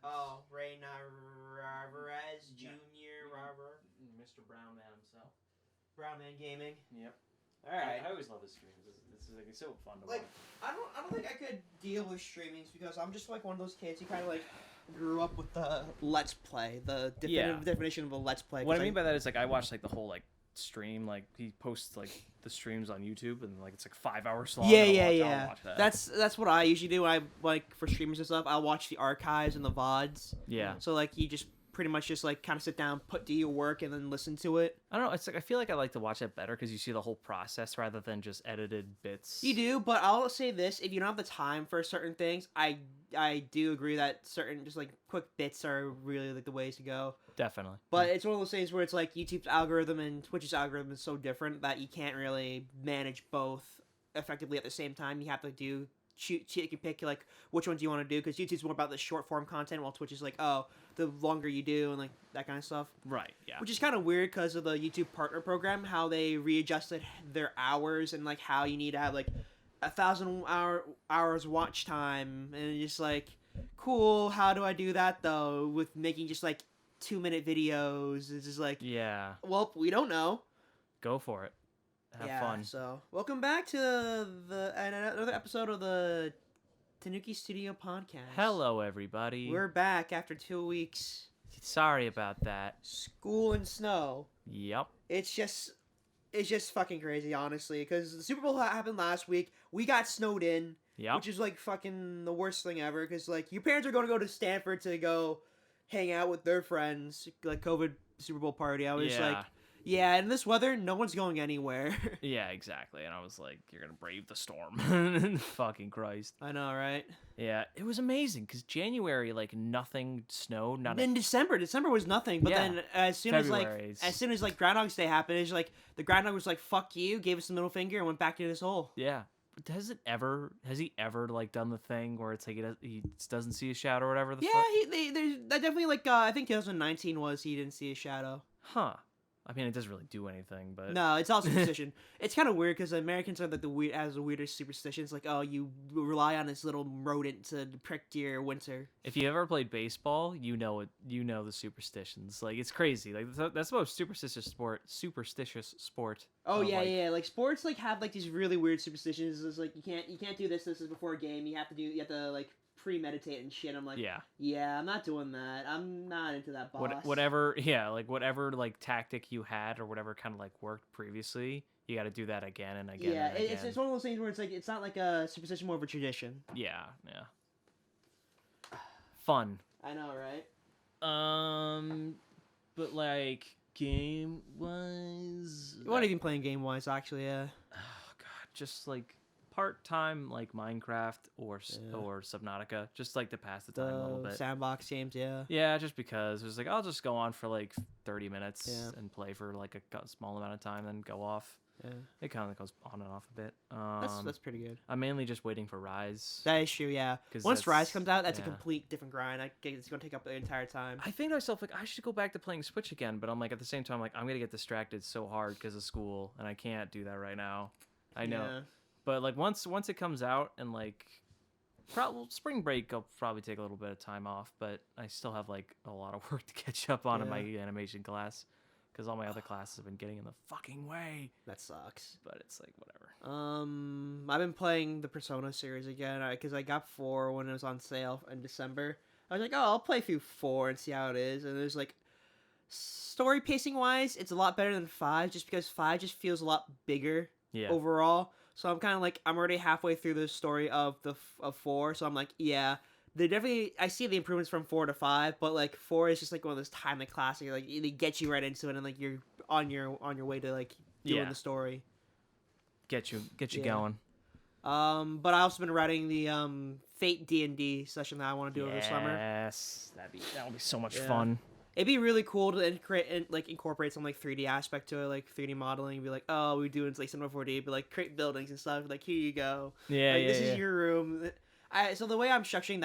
Oh, Ray Narvaez Jr. Robert. Mr. Brown Man himself. Brown Man Gaming. Yep. All right. I always love his streams. This is like it's so fun to Like, watch. I don't think I could deal with streamings because I'm just like one of those kids who kind of like grew up with the Let's Play, the definition of a Let's Play. What I mean by that is like I watch like the whole like stream, like he posts like the streams on YouTube and like it's like 5 hours long. Yeah. I'll watch that. That's what I usually do. I like for streamers and stuff. I'll watch the archives and the VODs. Yeah. So like you just pretty much just like kind of sit down, do your work, and then listen to it. I don't know. It's like I feel like I like to watch it better because you see the whole process rather than just edited bits. You do, but I'll say this: if you don't have the time for certain things, I do agree that certain just like quick bits are really like the ways to go. Definitely. But it's one of those things where it's like YouTube's algorithm and Twitch's algorithm is so different that you can't really manage both effectively at the same time. You have to you can pick like which ones you want to do because YouTube's more about the short form content, while Twitch is like, oh, the longer you do and like that kind of stuff. Right. Yeah. Which is kind of weird because of the YouTube Partner Program, how they readjusted their hours and like how you need to have like 1,000 hours watch time, and it's just like, cool. How do I do that though with making just like 2-minute videos? It's just like, yeah. well, we don't know. Go for it. Have fun. So welcome back to another episode of the Tanooki Studio Podcast. Hello, everybody. We're back after 2 weeks. Sorry about that. School and snow. Yep. It's just fucking crazy, honestly, because the Super Bowl happened last week. We got snowed in, which is like fucking the worst thing ever. Because like your parents are going to go to Stanford to go hang out with their friends, like COVID Super Bowl party. I was like, yeah, in this weather, no one's going anywhere. Yeah, exactly. And I was like, you're gonna brave the storm. Fucking Christ. I know, right? Yeah, it was amazing because January, like nothing snowed. In December was nothing. But then as soon as like Groundhog's Day happened, it's like the groundhog was like, "Fuck you," gave us the middle finger, and went back to his hole. Yeah. Has he ever like done the thing where it's like he doesn't see a shadow or whatever? There's definitely like I think 2019 was he didn't see a shadow. Huh. I mean, it doesn't really do anything, but no, it's all superstition. It's kind of weird because Americans are like the weirdest superstitions. Like, oh, you rely on this little rodent to predict your winter. If you ever played baseball, you know it. You know the superstitions. Like it's crazy. Like that's the most superstitious sport. Oh yeah. Like sports like have like these really weird superstitions. It's like you can't do this. This is before a game. You have to like premeditate and shit. I'm like, yeah, I'm not doing that. I'm not into that, boss. Whatever like tactic you had or whatever kind of like worked previously, you got to do that again and again. Yeah, and again. It's one of those things where it's like it's not like a superstition, more of a tradition. Yeah. Fun. I know, right? But like game wise, you weren't even playing game wise, actually. Yeah. Oh god, just like part-time like Minecraft or Subnautica, just like to pass the time a little bit. Sandbox games, yeah, just because it was like I'll just go on for like 30 minutes and play for like a small amount of time, then go off. It kind of goes on and off a bit. That's pretty good. I'm mainly just waiting for Rise. That is true, yeah. Once Rise comes out, that's a complete different grind. It's gonna take up the entire time. I think to myself like I should go back to playing Switch again, but I'm like at the same time like I'm gonna get distracted so hard because of school, and I can't do that right now. I know. Yeah. But like once it comes out and like probably spring break, I'll probably take a little bit of time off. But I still have like a lot of work to catch up on in my animation class because all my other classes have been getting in the fucking way. That sucks. But it's like whatever. I've been playing the Persona series again because I got 4 when it was on sale in December. I was like, oh, I'll play through 4 and see how it is. And there's like story pacing wise, it's a lot better than 5, just because 5 just feels a lot bigger overall. So I'm kind of like, I'm already halfway through the story of 4, so I'm like, yeah, I see the improvements from 4 to 5, but like 4 is just like one of those timeless classics, like they get you right into it, and like you're on your way to like doing the story. Get you going. But I also been writing the Fate D&D session that I want to do over the summer. Yes, that would be so much fun. It'd be really cool to incorporate some like 3D aspect to it, like 3D modeling. Be like, oh, we do like Cinema 4D, but like create buildings and stuff. Like, here you go. This is your room. So the way I'm structuring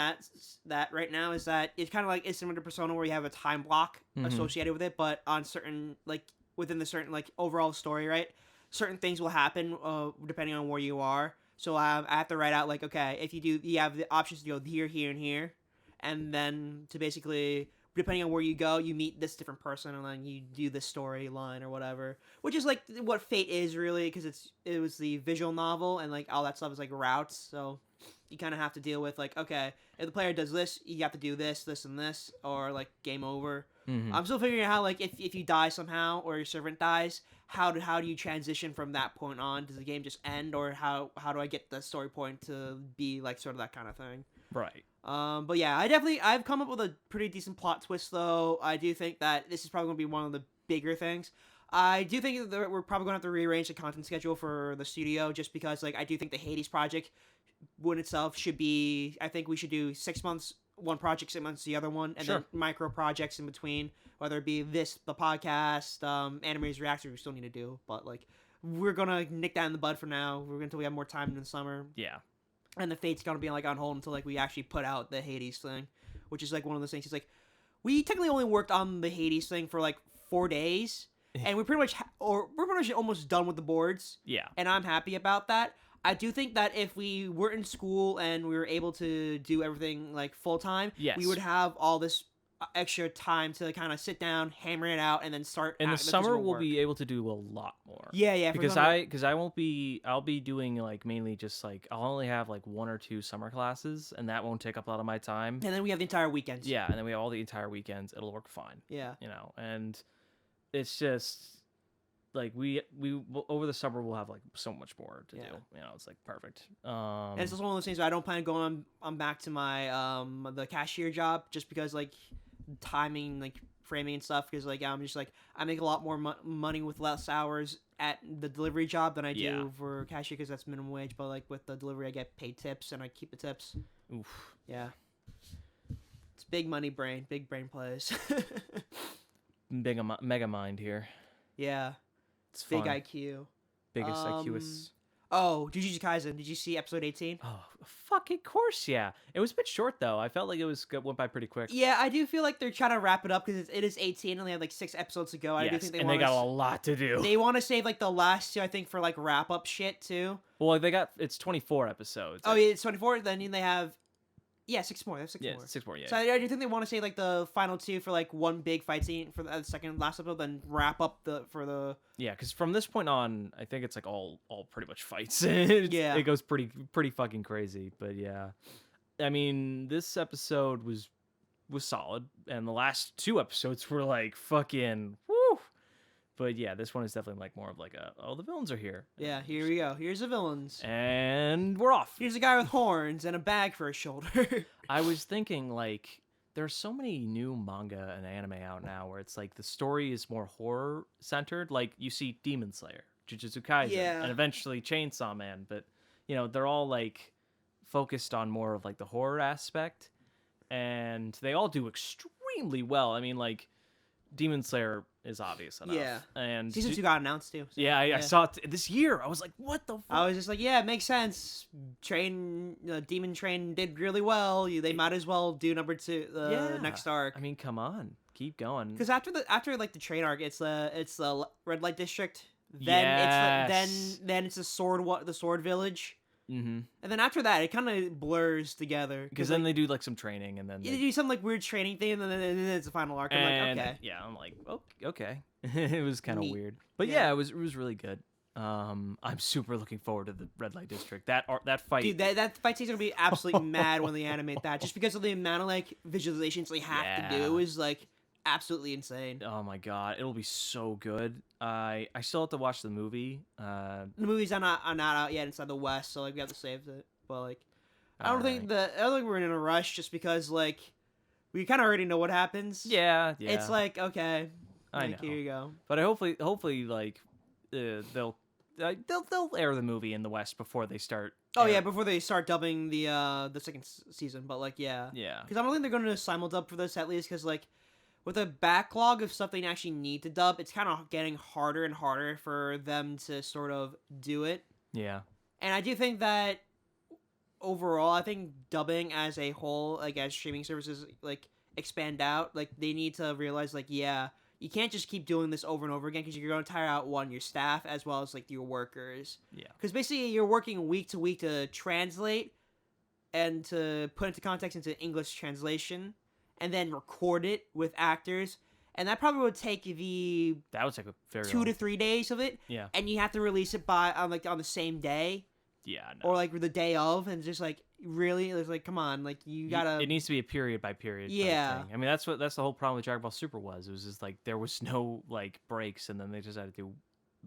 that right now is that it's kind of like it's similar to Persona, where you have a time block associated with it, but on certain like within the certain like overall story, right? Certain things will happen depending on where you are. So I have to write out like, okay, if you have the options to go here, here, and here. and then to basically, depending on where you go, you meet this different person, and then you do this storyline or whatever, which is like what Fate is really, because it was the visual novel, and like all that stuff is like routes, so you kind of have to deal with like, okay, if the player does this, you have to do this, this, and this, or like game over. Mm-hmm. I'm still figuring out how, like, if you die somehow or your servant dies, how do you transition from that point on? Does the game just end, or how do I get the story point to be like sort of that kind of thing? Right. But yeah, I've come up with a pretty decent plot twist though. I do think that this is probably gonna be one of the bigger things. I do think that we're probably gonna have to rearrange the content schedule for the studio, just because like I do think the Hades project in itself should be. I think we should do 6 months one project, 6 months the other one, and Sure. then micro projects in between, whether it be the podcast, animes reactor we still need to do, but like we're gonna nick that in the bud for now. We're until we have more time in the summer, Yeah. and the Fate's gonna be like on hold until like we actually put out the Hades thing, which is like one of those things. It's like we technically only worked on the Hades thing for like 4 days, and we're pretty much we're pretty much almost done with the boards, Yeah. and I'm happy about that. I do think that if we were in school and we were able to do everything like full time, Yes. we would have all this extra time to kind of sit down, hammer it out, and then start. In the summer, physical we'll work. be able to do a lot more. Yeah, Because I won't be. I'll be doing like mainly just like I'll only have like 1 or 2 summer classes, and that won't take up a lot of my time. and then we have the entire weekends. Yeah, and then we have all the entire weekends. It'll work fine. Yeah. And it's just like we over the summer we'll have like so much more to do. It's like perfect. And it's also one of those things where I don't plan on going on back to my the cashier job, just because like timing, like framing and stuff, because like I'm just like I make a lot more money with less hours at the delivery job than I do for cashier, because that's minimum wage, but like with the delivery I get paid tips and I keep the tips. Oof. Yeah, it's big money brain, big brain plays. Mega mind here. Yeah, It's big fun. IQ. Biggest IQ. Oh, Jujutsu Kaisen, did you see episode 18? Oh, fucking course, yeah. It was a bit short though. I felt like went by pretty quick. Yeah, I do feel like they're trying to wrap it up, because it is 18 and they have like 6 episodes to go. I do Yes, think and they got a lot to do. They want to save like the last 2, I think, for like wrap up shit too. Well, it's 24 episodes. Oh yeah, it's 24. Then they have 6 more. They have 6 Yeah, more. 6 more. Yeah. So I do think they want to save like the final 2 for like one big fight scene for the second last episode, then wrap up for the. Yeah, because from this point on, I think it's like all pretty much fights. Yeah. It goes pretty fucking crazy. But yeah, I mean, this episode was solid, and the last 2 episodes were like fucking woo. But yeah, this one is definitely like more of like the villains are here. Yeah, here we go. Here's the villains. And we're off. Here's a guy with horns and a bag for his shoulder. I was thinking like there's so many new manga and anime out now where it's like the story is more horror centered. Like you see Demon Slayer, Jujutsu Kaisen, and eventually Chainsaw Man, but they're all like focused on more of like the horror aspect, and they all do extremely well. I mean, like Demon Slayer is obvious enough. Yeah. And Season 2 got announced too. So, yeah, I saw it this year. I was like, what the fuck? I was just like, yeah, it makes sense. Demon Train did really well. They might as well do number 2, next arc. I mean, come on, keep going. Because after like the train arc, it's the red light district. Then it's the sword village. Mm-hmm. And then after that, it kind of blurs together. Because then they do like some training, and then they do some like weird training thing, and then it's the final arc. I'm like, okay. Yeah, I'm like, okay. It was kind of Neat. weird, but yeah, it was really good. I'm super looking forward to the red light district. That fight, Dude, that fight scene's gonna be absolutely mad when they animate that, just because of the amount of like visualizations they have to do is like absolutely insane. Oh my god, it'll be so good. I still have to watch the movie. The movies are not out yet inside the West, so like we have to save it. But like, I don't think we're in a rush, just because like we kind of already know what happens. Yeah. It's like, okay, I know. Here you go. But hopefully like they'll air the movie in the West before they start. Oh yeah, before they start dubbing the second season. But like, yeah, because I don't think they're going to simuldub for this, at least, because like with a backlog of stuff they actually need to dub, it's kind of getting harder and harder for them to sort of do it. Yeah. And I do think that overall, I think dubbing as a whole, like as streaming services like expand out, like they need to realize like, yeah, you can't just keep doing this over and over again, because you're going to tire out your staff as well as like your workers. Yeah. Because basically you're working week to week to translate and to put into context into English translation, and then record it with actors, and that probably would take the That was like a very 2 to 3 days of it, Yeah. and you have to release it by on the same day Yeah. No. or like the day of, and just like really, it's like come on, like you gotta. It needs to be a period by period. Yeah. Type thing. I mean, that's the whole problem with Dragon Ball Super was. It was just like there was no like breaks, and then they just had to do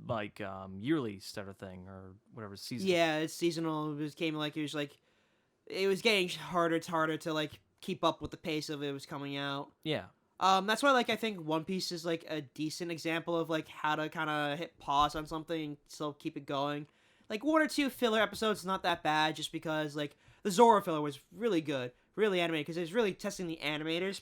like yearly sort of thing or whatever season. Yeah, it's seasonal. It became like it was getting harder. It's harder to like keep up with the pace of it was coming out. Yeah. That's why like I think One Piece is like a decent example of like how to kind of hit pause on something and still keep it going. Like 1 or 2 filler episodes, not that bad, just because like the Zoro filler was really good, really animated, because it was really testing the animators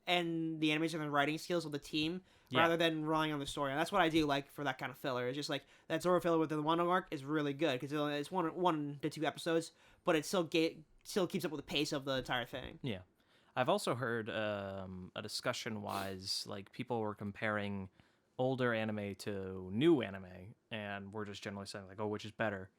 and the animation and writing skills of the team rather than relying on the story. And that's what I do like for that kind of filler. It's just like that Zoro filler with the Wano arc is really good because it's 1 to 2 episodes, but it still keeps up with the pace of the entire thing. Yeah. I've also heard a discussion-wise, like people were comparing older anime to new anime, and we're just generally saying like, oh, which is better?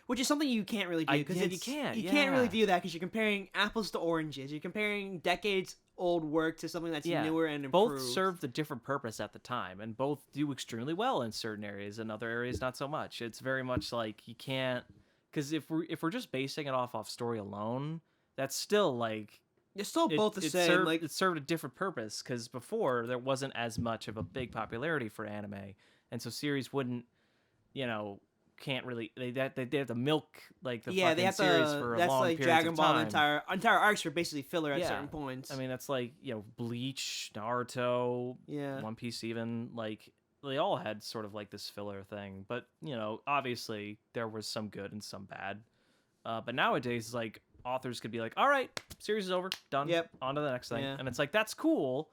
Which is something you can't really do because you can't really do that because you're comparing apples to oranges. You're comparing decades old work to something that's newer and improved. Both served a different purpose at the time, and both do extremely well in certain areas, and other areas not so much. It's very much like you can't, because if we're just basing it off story alone, that's still like. It's still both the same. It served a different purpose because before there wasn't as much of a big popularity for anime, and so series wouldn't, can't really they have to milk like the fucking series for a long period Dragon of Ball. time. The entire arcs are basically filler at certain points. I mean, that's like Bleach, Naruto, One Piece, even like they all had sort of like this filler thing, but obviously there was some good and some bad. But nowadays, like authors could be like, all right, series is over, done, on to the next thing, and it's like that's cool,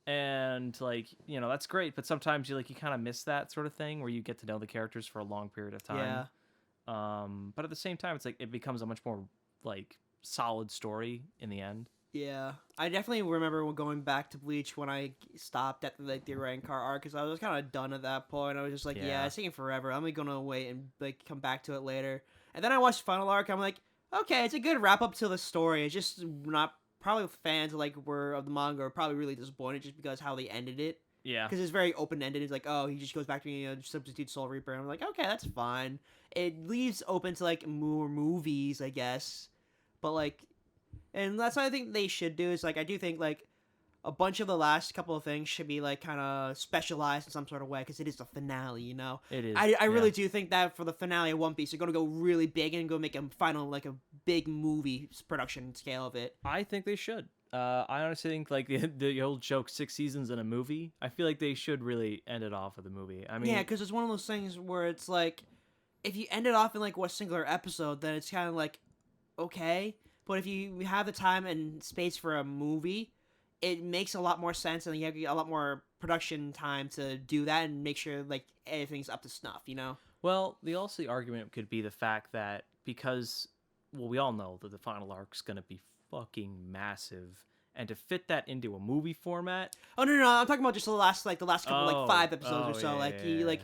and like that's great, but sometimes you kind of miss that sort of thing where you get to know the characters for a long period of time. But at the same time, it's like it becomes a much more like solid story in the end. I definitely remember going back to Bleach when I stopped at the Rancor arc because I was kind of done at that point. I was just like, it's taking forever. I'm gonna wait and like come back to it later. And then I watched Final Arc. I'm like, okay, it's a good wrap up to the story. It's just not probably fans of the manga are probably really disappointed just because how they ended it. Yeah, because it's very open ended. It's like, oh, he just goes back to being a substitute Soul Reaper. And I'm like, okay, that's fine. It leaves open to like more movies, I guess. But like, and that's what I think they should do. Is like I do think like a bunch of the last couple of things should be like kind of specialized in some sort of way because it is the finale, It is. I really do think that for the finale of One Piece, they're gonna go really big and go make a final like a big movie production scale of it. I think they should. I honestly think like the old joke 6 seasons in a movie. I feel like they should really end it off with a movie. I mean, because it's one of those things where it's like if you end it off in like one singular episode, then it's kind of like okay, but if you have the time and space for a movie, it makes a lot more sense, and you have a lot more production time to do that and make sure like everything's up to snuff. Well, the argument could be the fact that because we all know that the final arc's gonna be fucking massive, and to fit that into a movie format. Oh no, I'm talking about just the last couple like 5 episodes or so.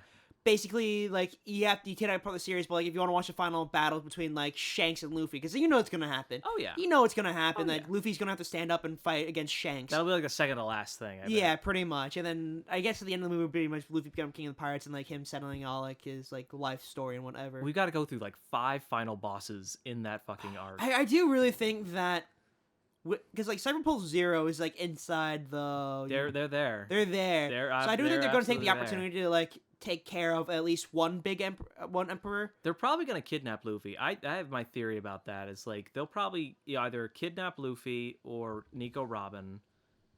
Basically, like, you can't have part of the series, but, like, if you want to watch the final battle between, like, Shanks and Luffy, because you know it's going to happen. Oh, yeah. You know it's going to happen. Luffy's going to have to stand up and fight against Shanks. That'll be, like, the second to last thing, I bet. Pretty much. And then, I guess at the end of the movie, pretty much Luffy become king of the pirates and, like, him settling all, like, his, like, life story and whatever. We got to go through, like, 5 final bosses in that fucking arc. I do really think that... Because, like, Cyberpunk Zero is, like, inside the... They're there. They're there. So I do think they're going to take the opportunity to, like... take care of at least one one emperor. They're probably going to kidnap Luffy. I have my theory about that. Is like they'll probably either kidnap Luffy or Nico Robin.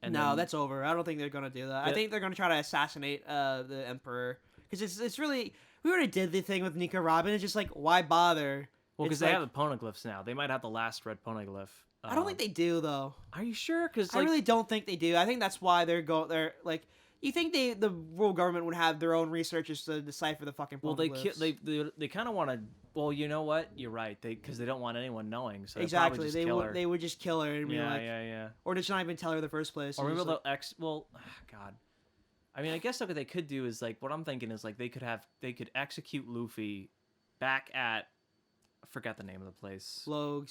And no, that's over. I don't think they're going to do that. I think they're going to try to assassinate the emperor because it's really we already did the thing with Nico Robin. It's just like why bother? Well, because they have the poneglyphs now. They might have the last red poneglyph. I don't think they do though. Are you sure? Because I really don't think they do. I think that's why they're like. You think the world government would have their own researchers to decipher the fucking poneglyphs? Well, they kind of want to. Well, you know what? You're right. Because they don't want anyone knowing. So exactly, they would just kill her and be like, yeah, or just not even tell her in the first place. Or maybe they'll God. I mean, I guess what they could do is like what I'm thinking is like they could execute Luffy back at forgot the name of the place. Logue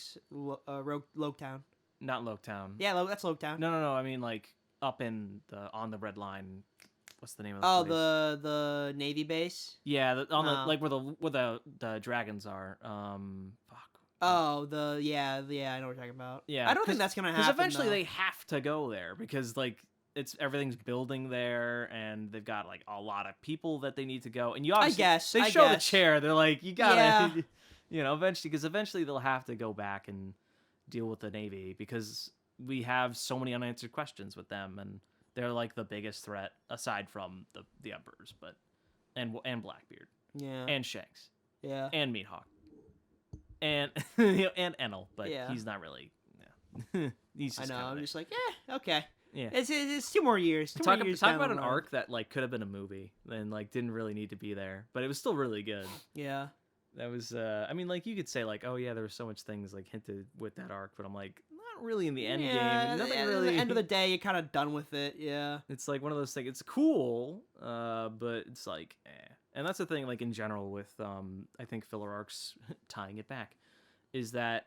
Town. Not Loketown. Yeah, that's Logue Town. No. I mean like up in on the Red Line. What's the name of the place? Oh, the Navy base. Yeah, the like where the dragons are. Fuck. Oh, yeah, I know what you're talking about. Yeah, I don't think that's gonna happen. Because eventually though. they have to go there because like everything's building there and they've got like a lot of people that they need to go. And you obviously they show the chair. They're like you gotta, eventually they'll have to go back and deal with the Navy because we have so many unanswered questions with them and they're like the biggest threat aside from the Emperors, but and Blackbeard. Yeah. And Shanks. Yeah. And Meathawk. And and Enel, but he's not really. Yeah. He's just I'm just like, okay. Yeah. It's 2 more years. Talk about an arc that like could have been a movie and like didn't really need to be there, but it was still really good. Yeah. That was I mean like you could say like, oh yeah, there were so much things like hinted with that arc, but I'm like not really in the end game. Nothing really. At the end of the day, you're kind of done with it. Yeah. It's like one of those things. It's cool, but it's like And that's the thing, like in general with I think filler arcs, tying it back, is that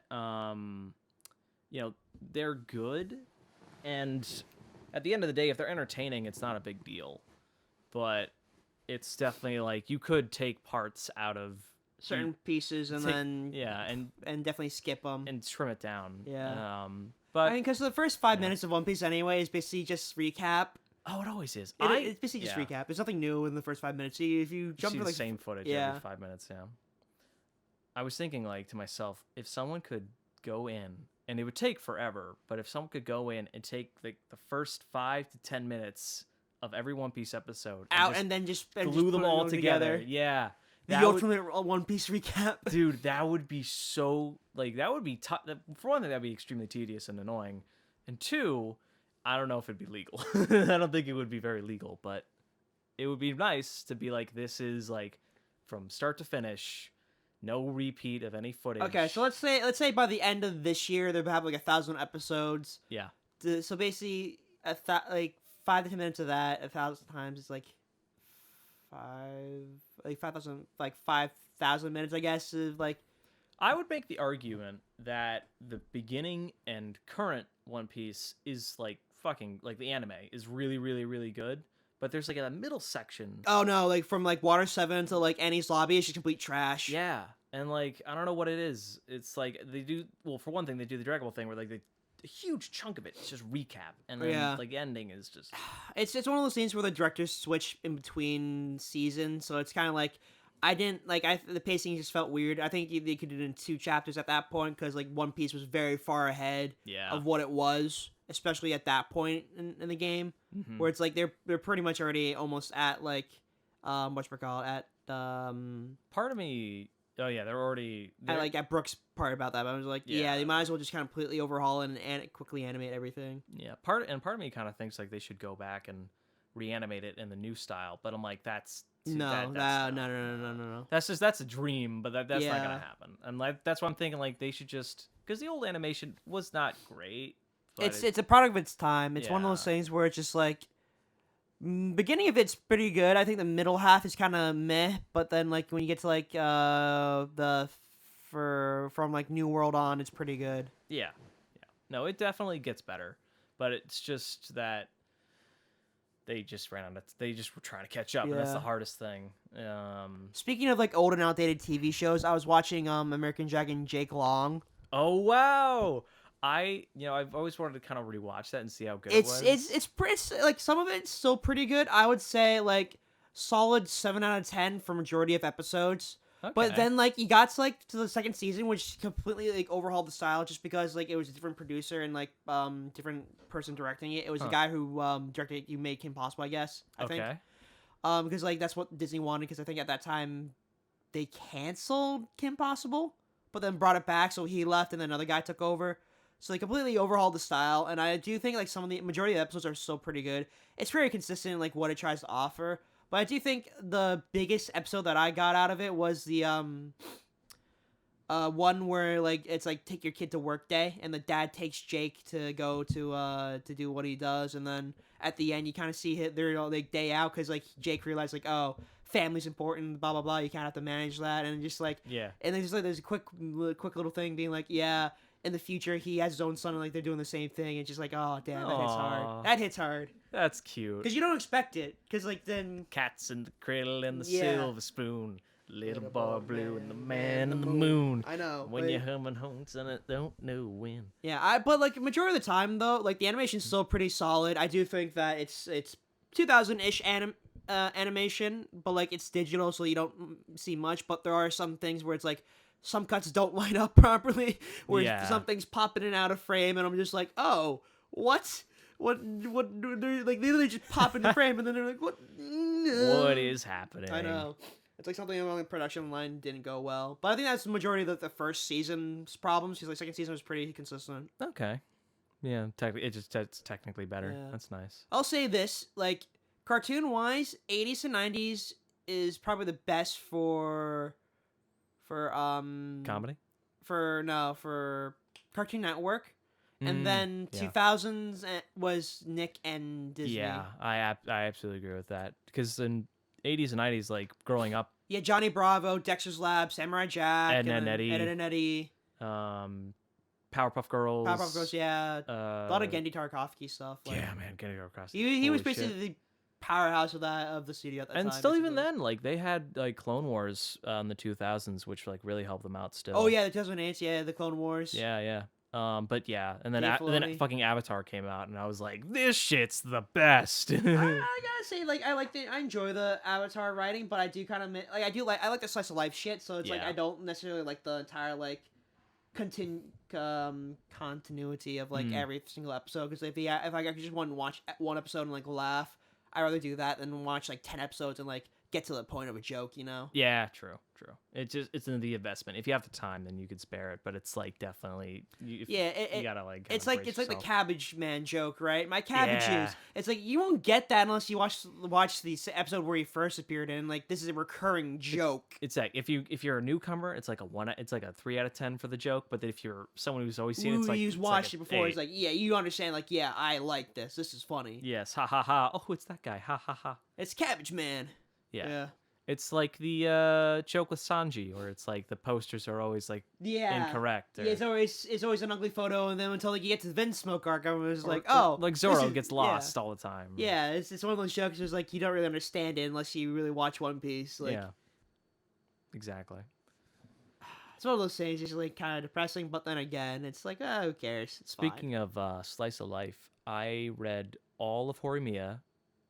they're good, and at the end of the day, if they're entertaining, it's not a big deal. But it's definitely like you could take parts out of certain pieces and and definitely skip them and trim it down. Yeah. But I mean, because the first 5 minutes of One Piece anyway is basically just recap. Oh, it always is. It's basically just recap. There's nothing new in the first 5 minutes. If you jump to the like same footage every 5 minutes, I was thinking like to myself, if someone could go in, and it would take forever, but if someone could go in and take like the first 5 to 10 minutes of every One Piece episode out and then just glue them all together. Yeah. The ultimate One Piece recap. Dude, that would be so like that would be for one thing that'd be extremely tedious and annoying. And two, I don't know if it'd be legal. I don't think it would be very legal, but it would be nice to be like, this is like from start to finish, no repeat of any footage. Okay, so let's say by the end of this year they'll have like 1,000 episodes. Yeah. So basically, like 5 to 10 minutes of that 1,000 times is like 5,000 minutes, I guess. Of like, I would make the argument that the beginning and current One Piece is like fucking like the anime is really, really, really good. But there's like a middle section. Oh no, like from like Water 7 to like Annie's Lobby, it's just complete trash. Yeah. And like, I don't know what it is. It's like they do, well, for one thing, they do the Dragon Ball thing where like a huge chunk of it is just recap. And then like the ending is just. It's one of those scenes where the directors switch in between seasons. So it's kind of like, the pacing just felt weird. I think they could do it in 2 chapters at that point because like One Piece was very far ahead of what it was, especially at that point in the game, where it's like they're pretty much already almost at like part of me. Oh yeah, they're already at Brooks' part about that. But I was like, they might as well just kind of completely overhaul and quickly animate everything. Yeah, part of me kind of thinks like they should go back and reanimate it in the new style, but I'm like that's. No. That's a dream, but that's not gonna happen. And like that's why I'm thinking like they should just because the old animation was not great. It's a product of its time. It's one of those things where it's just like beginning of it's pretty good. I think the middle half is kind of meh, but then like when you get to like from like New World on, it's pretty good. Yeah. No, it definitely gets better, but it's just that. They just ran out. They just were trying to catch up, and that's the hardest thing. Speaking of like old and outdated TV shows, I was watching American Dragon Jake Long. Oh wow! I've always wanted to kind of rewatch that and see how good it was. It's like some of it's still pretty good. I would say like solid 7 out of 10 for majority of episodes. Okay. But then like you got to the second season, which completely like overhauled the style, just because like it was a different producer and like different person directing it. It was the guy who directed You Made Kim Possible, I guess. I think. Because like that's what Disney wanted. Because I think at that time they canceled Kim Possible, but then brought it back. So he left, and then another guy took over. So they completely overhauled the style, and I do think like some of the majority of the episodes are still pretty good. It's very consistent in like what it tries to offer. But I do think the biggest episode that I got out of it was the one where like it's like take your kid to work day, and the dad takes Jake to go to do what he does, and then at the end you kind of see their like day out because like Jake realized like, oh, family's important, blah blah blah. You kind of have to manage that, and just like Yeah. and then just like there's a quick little thing being like, yeah, in the future he has his own son and like they're doing the same thing. It's just like, oh damn, that hits hard. Aw. That hits hard That's cute. because you don't expect it. Because like then Cats in the cradle and the Yeah. silver spoon. Little Little boy boy blue and the man man in the moon. I know. When but- you're humming homes and it don't know when. Yeah, but like majority of the time though, like the animation's still pretty solid. I do think that it's 2000-ish animation, but like it's digital, so you don't see much. But there are some things where it's like some cuts don't line up properly, where Yeah. some things pop in and out of frame, and I'm just like, oh, what? They're like they literally just pop into frame, and then they're like, what? What is happening? I know. It's like something along the production line didn't go well, but I think that's the majority of the first season's problems. Because like second season was pretty consistent. Okay. Yeah, it's technically better. Yeah. That's nice. I'll say this, like cartoon wise, 80s and 90s is probably the best for Comedy? for Cartoon Network, and then yeah. 2000s was Nick and Disney. Yeah, I absolutely agree with that. Because in 80s and 90s, like growing up, Yeah, Johnny Bravo, Dexter's Lab, Samurai Jack, Ed, and then Eddie. Ed, and Eddie, Powerpuff Girls. Powerpuff Girls, yeah, A a lot of Gendy Tartakovsky stuff. Like, Yeah, man, Gendy Tartakovsky. he was Holy shit. basically the powerhouse of the studio at that time. And still even basically. then, like they had like Clone Wars in the 2000s, which like really helped them out still. Oh yeah, the 2008, yeah, the Clone Wars. Yeah, yeah. But yeah, and then Dave then Filoni. fucking Avatar came out, and I was like, this shit's the best. I gotta say, like, I enjoy the Avatar writing, but I do kind of I like the slice of life shit. So it's like Yeah. I don't necessarily like the entire like continuity of like Mm. every single episode. Because if I just want to watch one episode and like laugh, I'd rather do that than watch like 10 episodes and like get to the point of a joke. You know? Yeah, true. It's in the investment. If you have the time, then you could spare it. But it's like definitely, you gotta like. It's kinda like brace the yourself. cabbage man joke, right? My cabbages. Yeah. It's like you won't get that unless you watch the episode where he first appeared in. Like this is a recurring joke. It's like if you're a newcomer, it's like a 3 out of 10 for the joke. But if you're someone who's always seen it, it's like Who's it's watched like it before. a It's like, yeah, you understand. Like, yeah, I like this. This is funny. yes, ha ha ha. Oh, it's that guy. Ha ha ha. It's Cabbage Man. Yeah. It's like the joke with Sanji, where it's like the posters are always like Yeah. incorrect. Or, Yeah, it's always an ugly photo, and then until like you get to the Vince Smoke arc, everyone's or- like, or, oh, like this Zoro is- gets lost all the time. Yeah, it's one of those jokes. It's like you don't really understand it unless you really watch One Piece. Like, Yeah. Exactly. it's one of those things. It's like kind of depressing, but then again, it's like, oh, who cares? It's fine. Speaking of slice of life, I read all of Horimiya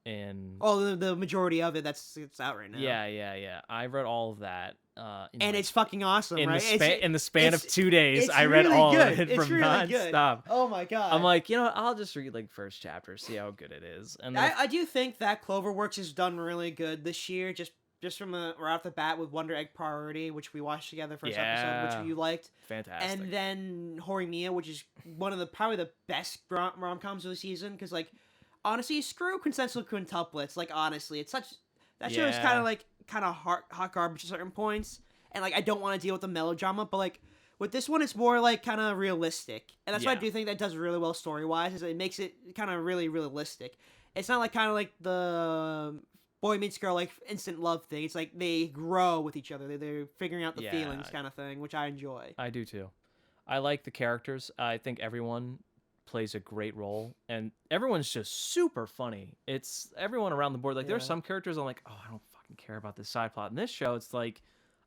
in Oh, the majority of it's out right now. yeah. I read all of that. And it's fucking awesome, in right? in the span of it's- 2 days, it's I read really all good. of it It's from really good. nonstop. Oh my god! I'm like, I'll just read like first chapter, see how good it is. And then I do think that Cloverworks has done really good this year, just from right off the bat with Wonder Egg Priority, which we watched together first episode, Yeah. which you liked, fantastic. and then Horimiya, which is one of probably the best rom coms of the season, because like honestly, screw consensual quintuplets. Like honestly, it's such that show is Yeah. kind of hot garbage at certain points, and like I don't want to deal with the melodrama, but like. With this one, it's more like kind of realistic, and that's why I Yeah. do think that does really well story wise. Is it makes it kind of really realistic. It's not like kind of like the boy meets girl like instant love thing. It's like they grow with each other. They're figuring out the Yeah. feelings kind of thing, which I enjoy. I do too. I like the characters. I think everyone plays a great role, and everyone's just super funny. It's everyone around the board. Like there's Yeah. some characters I'm like, oh, I don't fucking care about this side plot. In this show, it's like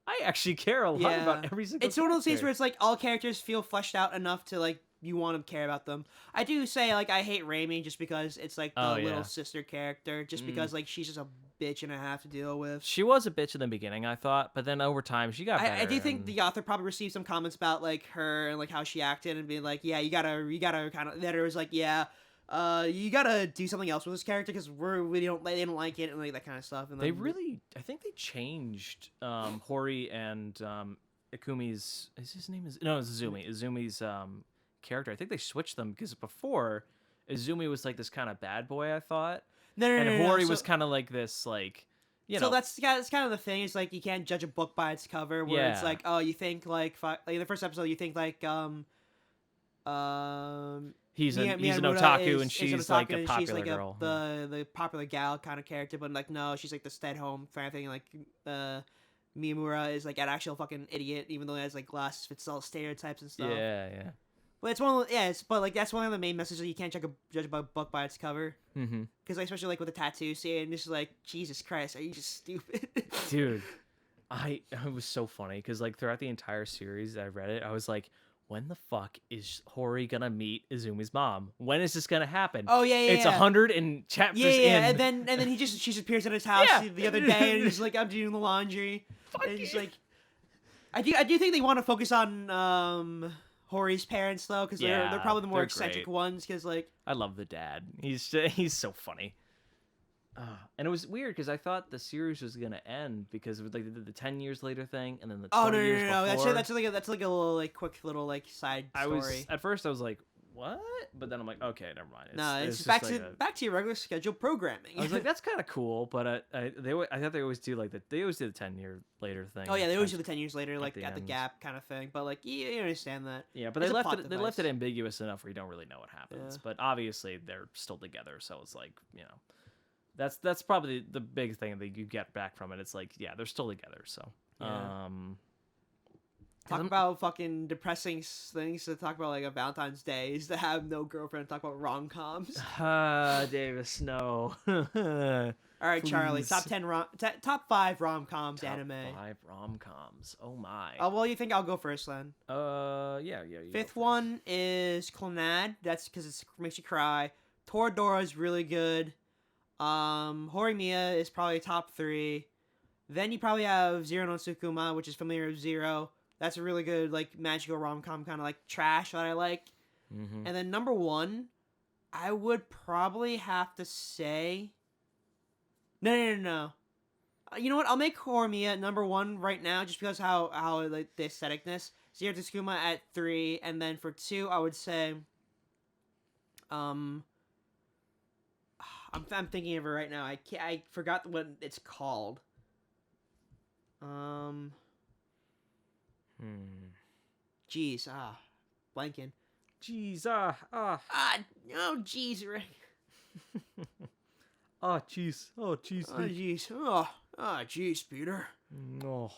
I actually care a lot Yeah. about every single. It's one of those things character. where it's like all characters feel fleshed out enough to like you want to care about them. I do say like I hate Raimi just because it's like the Oh, yeah. little sister character, just because like she's just a bitch and I have to deal with. She was a bitch in the beginning, I thought, but then over time she got better. I do think and- the author probably received some comments about like her and like how she acted and being like, yeah, you gotta kind of. That it was like, yeah, you gotta do something else with this character because they don't like it and like that kind of stuff. And they then, really, I think they changed Hori and Ikumi's. Is his name no, it's Izumi. Izumi's character. I think they switched them because before Izumi was like this kind of bad boy. I thought, no, and Hori so, was kind of like this like. So that's kind of the thing. It's like you can't judge a book by its cover. Where it's Yeah. like, oh, you think like in the first episode, you think like he's an Miyamura otaku and is an she's like otaku a and popular she's like girl. the popular gal kind of character, but like no, she's like the stay-at-home kind of thing. Like Miyamura is like an actual fucking idiot, even though he has like glasses, fits all stereotypes and stuff. Yeah, yeah. But it's one of the, but like that's one of the main messages. You can't judge a book by its cover. Mm-hmm. Because like, especially like with the tattoo scene, and it's just like Jesus Christ, are you just stupid, Dude? It was so funny because like throughout the entire series I read it, I was like, when the fuck is Hori gonna meet Izumi's mom? When is this gonna happen? Oh yeah, It's 100 and chapters in. and then she just appears at his house the other day, and he's like, I'm doing the laundry, and he's like, I do think they want to focus on Hori's parents though, because they're probably the more eccentric ones, because like I love the dad. He's so funny. And it was weird because I thought the series was gonna end because it was like the 10 years later thing, and then the 20 years before. That's like a little like quick little like side story. At first I was like, what? But then I'm like, okay, never mind. It's back to your regular scheduled programming. I was like, that's kind of cool, but I thought they always do like they always do the 10-year later thing. Oh yeah, they always do the 10 years later, like at the gap kind of thing. But like you understand that. Yeah, but they left it ambiguous enough where you don't really know what happens. Yeah. But obviously they're still together, so it's like, you know. That's probably the big thing that you get back from it. It's like, yeah, they're still together. So, yeah. Talk about fucking depressing things to talk about like a Valentine's Day is to have no girlfriend. Talk about rom-coms. Davis, no. All right, please. Charlie. Top 5 rom-coms anime. Top 5 rom-coms. Oh my. Well, you think I'll go first then? Yeah. Fifth one is Clannad. That's because it makes you cry. Toradora is really good. Horimiya is probably top 3. Then you probably have Zero no Tsukuma, which is familiar with Zero. That's a really good, like, magical rom-com kind of, like, trash that I like. Mm-hmm. And then number 1, I would probably have to say... No. You know what? I'll make Horimiya number 1 right now, just because how like, the aestheticness. Zero to Tsukuma at 3, and then for 2, I would say... I'm thinking of it right now. I forgot what it's called. Jeez, blanking. Jeez, oh, jeez, Rick. Jeez. Oh, jeez. Jeez, Peter. No.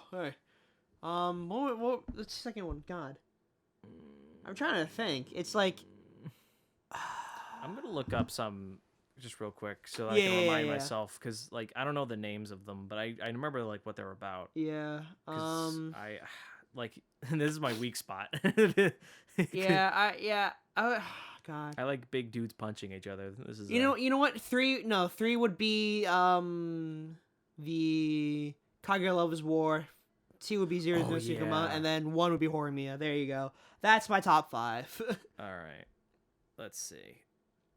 Hey. What? The second one, God. I'm trying to think. It's like. I'm gonna look up some just real quick so I can remind myself, because like I don't know the names of them, but I remember like what they're about. Yeah. I like this is my weak spot. God. I like big dudes punching each other. This is you know what? 3 would be the Kaguya Lovers War. 2 would be Zero no Tsukuma, and then 1 would be Horimiya. There you go. That's my top 5. All right. Let's see.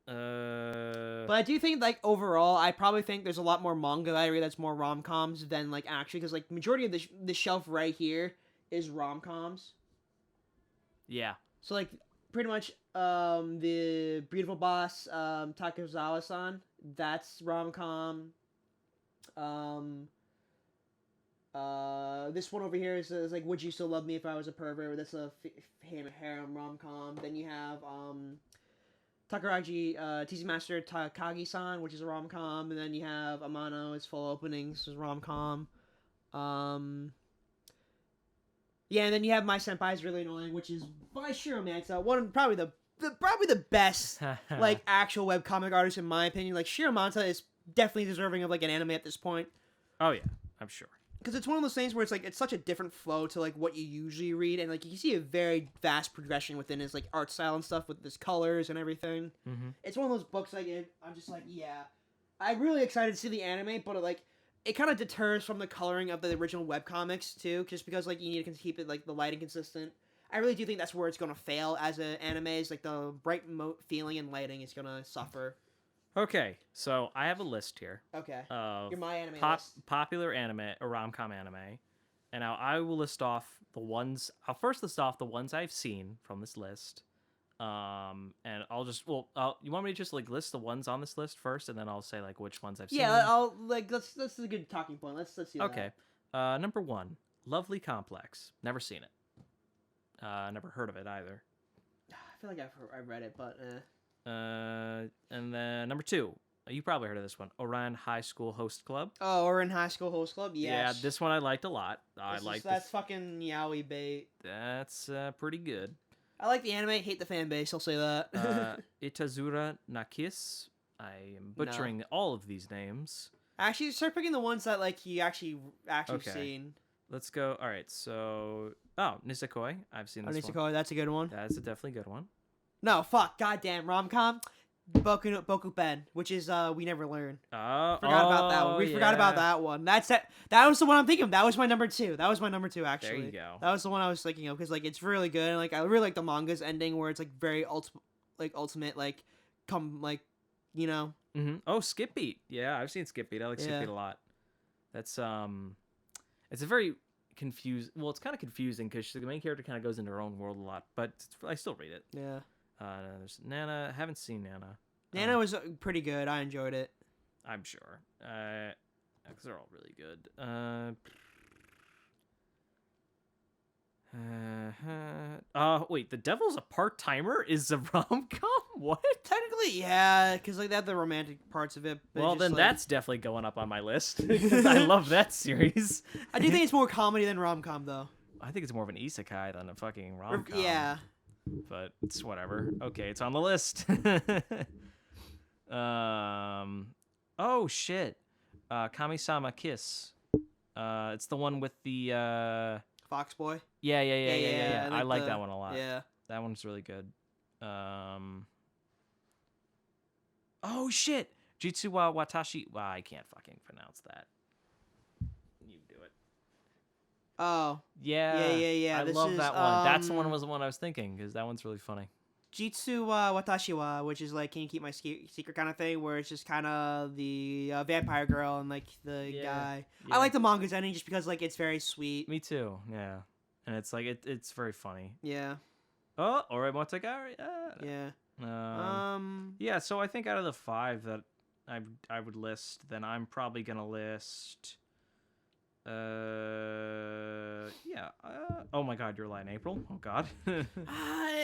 But I do think, like, overall, I probably think there's a lot more manga that I read that's more rom-coms than, like, actually, because, like, majority of the shelf right here is rom-coms. Yeah. So, like, pretty much, the Beautiful Boss, Takezawa-san, that's rom-com. This one over here is like, Would You Still Love Me If I Was a Pervert? That's a harem rom-com. Then you have, Takaraji, TC Master Takagi-san, which is a rom-com, and then you have Amano, it's full openings, is rom-com. Yeah, and then you have My Senpai's Really Annoying, which is by Shiromance, probably the best like actual webcomic artist in my opinion. Like Shiromanta is definitely deserving of like an anime at this point. Oh yeah, I'm sure. Because it's one of those things where it's like it's such a different flow to like what you usually read, and like you see a very vast progression within his like art style and stuff with his colors and everything. Mm-hmm. It's one of those books like I'm just like, yeah, I'm really excited to see the anime, but it kind of deters from the coloring of the original webcomics too, just because like you need to keep it like the lighting consistent. I really do think that's where it's gonna fail as an anime. Is like the bright feeling and lighting is gonna suffer. Okay, so I have a list here. Okay. Of You're my anime list. Popular anime or rom-com anime. And now I will list off the ones... I'll first list off the ones I've seen from this list. And I'll just... Well, you want me to just like list the ones on this list first, and then I'll say like which ones I've seen? Yeah, I'll like... That's a good talking point. Let's do that. Okay. Number 1, Lovely Complex. Never seen it. Never heard of it either. feel like I read it, but And then number 2, you probably heard of this one, Orion High School Host Club. Oh, or in High School Host Club. Yes. Yeah, this one I liked a lot. That's fucking yaoi bait. That's pretty good. I like the anime. Hate the fan base. I'll say that. Itazura Nakis. I am butchering all of these names. Actually, start picking the ones that like you actually seen. Let's go. All right, so Nisekoi. I've seen this one. Nisekoi, that's a good one. That's a definitely good one. No, fuck, goddamn, rom-com, Boku Ben, which is We Never Learn. Forgot about that one. We forgot about that one. That was the one I'm thinking of. That was my number 2. That was my number 2 actually. There you go. That was the one I was thinking of because like it's really good. And, like I really like the manga's ending where it's like very ultimate like you know. Mm-hmm. Oh, Skip Beat. Yeah, I've seen Skip Beat. I like Skip Beat a lot. That's it's a very confused. Well, it's kind of confusing because the main character kind of goes into her own world a lot, but I still read it. Yeah. There's Nana. I haven't seen Nana. Nana was pretty good. I enjoyed it. I'm sure. Because they're all really good. Wait, The Devil's a Part-Timer is a rom-com? What? Technically, yeah, because like they have the romantic parts of it. Well, then that's definitely going up on my list because I love that series. I do think it's more comedy than rom-com, though. I think it's more of an isekai than a fucking rom-com. Yeah. But it's whatever. Okay, it's on the list. Oh shit. Kami-sama Kiss. It's the one with the Fox Boy. Yeah. I like that one a lot. Yeah. That one's really good. Oh shit. Jitsu wa Watashi. Well, I can't fucking pronounce that. You do it. Oh. Yeah. I love that one. That's the one I was thinking because that one's really funny. Jitsu wa Watashi wa, which is like, can you keep my secret kind of thing, where it's just kind of the vampire girl and like the guy. Yeah. I like the manga's ending just because like it's very sweet. Me too. Yeah, and it's like it's very funny. Yeah. Oh, alright, Motegari. Yeah. Yeah. So I think out of the 5 that I would list, then I'm probably gonna list. Oh my God, Your Lie in April. Oh God.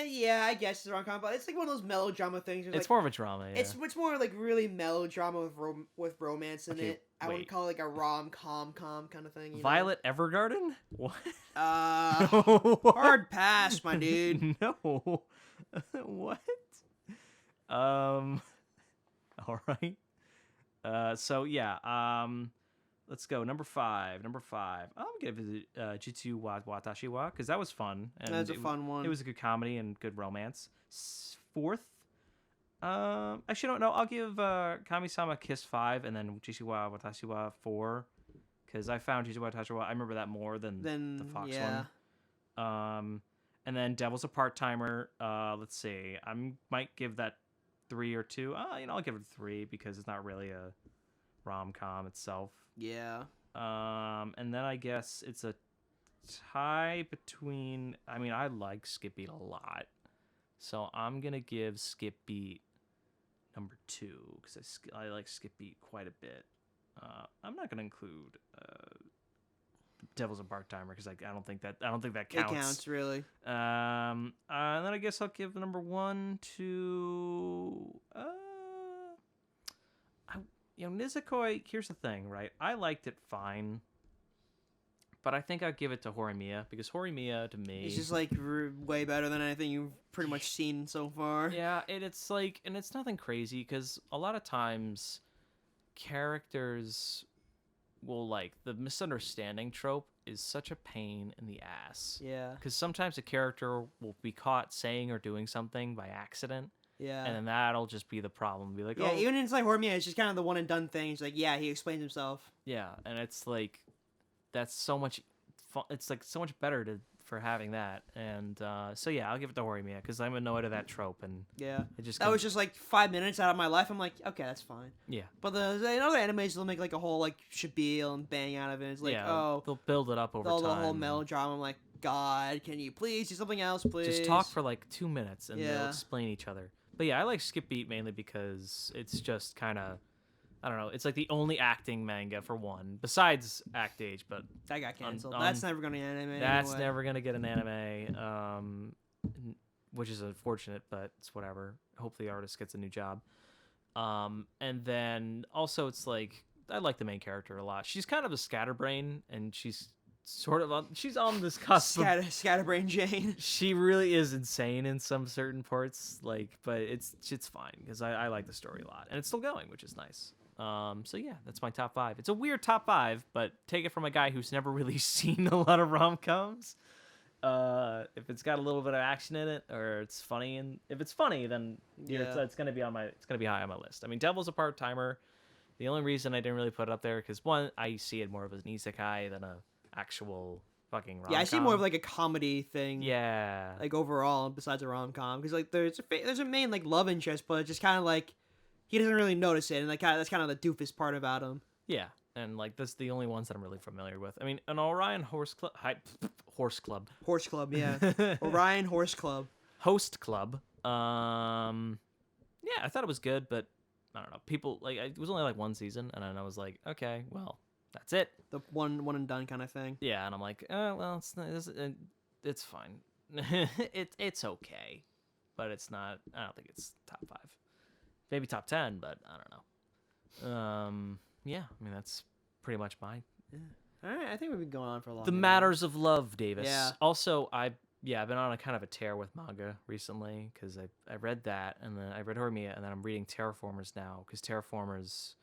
Yeah, I guess it's rom-com, but it's like one of those melodrama things. It's like, more of a drama. Yeah. It's more like really melodrama with romance in it. I would call it like a rom-com kind of thing. Violet Evergarden. What? Hard pass, my dude. No. What? All right. So yeah. Let's go. Number 5. I'm gonna give it Jitsu wa Watashi wa because that was fun. And that's a fun one. It was a good comedy and good romance. 4th. Actually, don't know. I'll give Kami-sama Kiss 5 and then Jitsu wa Watashi wa 4 because I found Jitsu wa Watashi wa. I remember that more than the Fox one. And then Devil's a Part-Timer. Let's see. I might give that 3 or 2. I'll give it 3 because it's not really a rom-com itself. Yeah. And then I guess it's a tie between. I mean, I like Skip Beat a lot, so I'm gonna give Skip Beat number 2 because I like Skip Beat quite a bit. I'm not gonna include Devil's a Part-Timer because I don't think that counts. It counts really. And then I guess I'll give number 1 to Nisekoi, here's the thing, right? I liked it fine, but I think I'd give it to Horimiya because Horimiya to me, it's just like way better than anything you've pretty much seen so far. Yeah, it's like, and it's nothing crazy because a lot of times characters will like the misunderstanding trope is such a pain in the ass. Yeah, because sometimes a character will be caught saying or doing something by accident. Yeah. And then that'll just be the problem. Be like, even inside Horimiya, it's just kind of the one and done thing. It's like, yeah, he explains himself. Yeah, and it's like, that's so much fun. It's like so much better for having that. And so yeah, I'll give it to Horimiya because I'm annoyed at that trope. And yeah, it was just like 5 minutes out of my life. I'm like, okay, that's fine. Yeah. But in other animes, they'll make like a whole like spiel and bang out of it. It's like, they'll build it up over time. The whole melodrama. I'm like, God, can you please do something else, please? Just talk for like 2 minutes and they'll explain each other. But yeah, I like Skip Beat mainly because it's just kind of, I don't know, it's like the only acting manga for one, besides Act Age, but... That got canceled. That's never going to get an anime That's never going to get an anime. which is unfortunate, but it's whatever. Hopefully the artist gets a new job. And then also it's like I like the main character a lot. She's kind of a scatterbrain, and she's sort of she's on this cusp. Scatterbrain Jane. She really is insane in some certain parts, like, but it's fine because I like the story a lot, and it's still going, which is nice. So yeah, that's my top 5. It's a weird top 5, but take it from a guy who's never really seen a lot of rom-coms. If it's got a little bit of action in it, or it's funny, and if it's funny, then it's gonna be high on my list. I mean, Devil's a part-timer. The only reason I didn't really put it up there because one, I see it more of as an isekai than a actual fucking rom-com. Yeah, I see more of like a comedy thing. Yeah, like overall, besides a rom-com, because like there's a main like love interest, but it's just kind of like he doesn't really notice it, and like that's kind of the doofus part about him. Yeah, and like that's the only ones that I'm really familiar with. I mean, an Orion Horse Club, Horse Club, yeah, Orion Horse Club, Host Club. Yeah, I thought it was good, but I don't know. People like it was only like one season, and then I was like, okay, well, that's it. The one and done kind of thing. Yeah, and I'm like, well, it's fine. It's okay, but it's not. I don't think it's top 5. Maybe top 10, but I don't know. Yeah, I mean that's pretty much mine. Yeah. All right, I think we've been going on for a long. The Matters of Love, Davis. Yeah. Also, I've been on a kind of a tear with manga recently because I read that, and then I read Horimiya, and then I'm reading Terraformers now because Terraformers,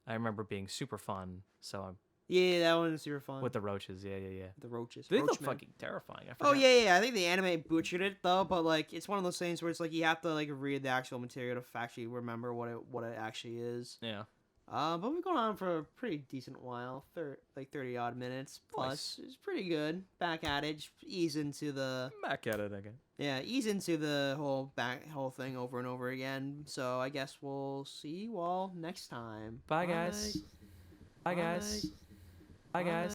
I remember being super fun. So I'm. Yeah, that one is super fun. With the roaches, yeah. The roaches. They look fucking terrifying. Oh yeah. I think the anime butchered it though, but like it's one of those things where it's like you have to like read the actual material to actually remember what it actually is. Yeah. But we've gone on for a pretty decent while, 30 odd minutes plus. Nice. It's pretty good. Back at it, just ease into the. Back at it again. Yeah, ease into the whole thing over and over again. So I guess we'll see you all next time. Bye guys. Bye guys. Bye guys.